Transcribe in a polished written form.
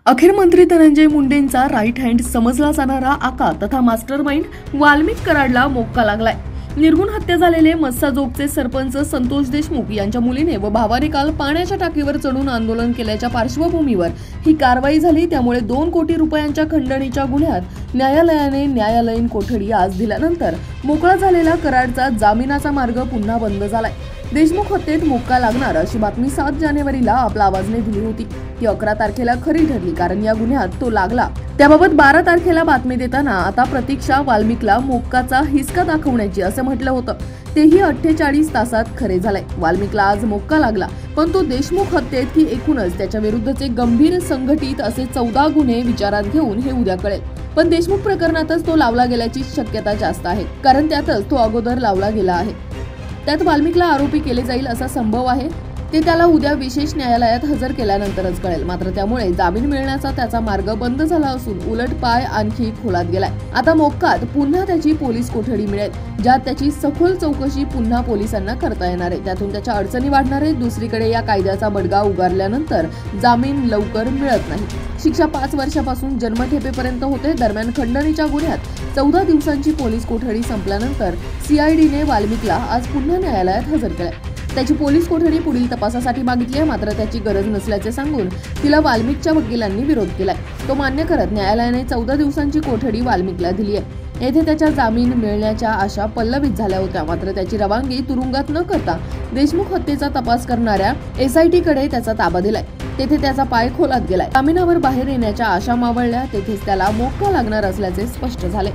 अखेर मंत्री धनंजय मुंडेंचा राईट हँड समजला जाणारा आका तथा मास्टरमाइंड वाल्मिक कराडला मोक्का लागलाय। निर्गुण हत्या झालेले मस्साजोगचे सरपंच संतोष देशमुख यांच्या मुलीने व भावाने काल पाण्याच्या टाकीवर चढून आंदोलन केल्याच्या पार्श्वभूमीवर ही कारवाई झाली। त्यामुळे 2 कोटी रुपयांच्या खंडणीच्या गुन्ह्यात न्यायालयाने न्यायालयीन कोठडी आज दिल्यानंतर मोकळा झालेला कराडचा जामिनाचा मार्ग पुन्हा बंद झालाय। देशमुख हत्येत मोक्का लागणार अशी बातमी 7 जानेवारीला आपला आवाजने दिली होती। ती 11 तारखेला खरी ठरली, कारण या गुन्ह्यात तो लागला। त्याबाबत 12 तारखेला बातमी देताना आता प्रतीक्षा वाल्मिकला मोक्काचा हिसका दाखवण्याची असे म्हटलं होतं, तेही 48 तासात खरे झाले। वाल्मिकला आज मोक्का लागला, पण तो देशमुख हत्येत की एकूणच त्याच्या विरुद्धचे गंभीर संघटित असे 14 गुन्हे विचारात घेऊन हे उद्या कळेल। पण देशमुख प्रकरणातच तो लावला गेल्याची शक्यता जास्त आहे, कारण त्यातच तो अगोदर लावला गेला आहे। त्यात वाल्मिकला आरोपी केले जाईल असा संभव आहे। ते त्याला उद्या विशेष न्यायालयात हजर केल्यानंतरच कळेल। मात्र त्यामुळे जामीन मिळण्याचा त्याचा मार्ग बंद झाला असून उलट पाय आणखी खोलात गेलाय। आता मोक्कात पुन्हा त्याची पोलीस कोठडी मिळेल, ज्यात त्याची सखोल चौकशी पुन्हा पोलिसांना करता येणार आहे। त्यातून त्याच्या अडचणी वाढणार आहेत। दुसरीकडे या कायद्याचा बडगा उगारल्यानंतर जामीन लवकर मिळत नाही। शिक्षा 5 वर्षापासून जन्मठेपेपर्यंत होते। दरम्यान खंडणीच्या गुन्ह्यात 14 दिवसांची पोलीस कोठडी संपल्यानंतर सीआयडीने वाल्मिकला आज पुन्हा न्यायालयात हजर केले। त्याची पोलीस कोठडी पुढील तपासासाठी मागितली आहे, मात्र त्याची गरज नसल्याचे सांगून तिला वाल्मिकच्या वकिलांनी विरोध केलाय। तो मान्य करत न्यायालयाने 14 दिवसांची कोठडी वाल्मिकला दिली आहे। येथे त्याच्या जामीन मिळण्याच्या आशा पल्लवित झाल्या होत्या, मात्र त्याची रवानगी तुरुंगात न करता देशमुख हत्येचा तपास करणाऱ्या SIT कडे त्याचा ताबा दिलाय। तेथे त्याचा पाय खोलात गेलाय। जामिनावर बाहेर येण्याच्या आशा मावळल्या, तेथेच त्याला मोक्का लागणार असल्याचे स्पष्ट झाले।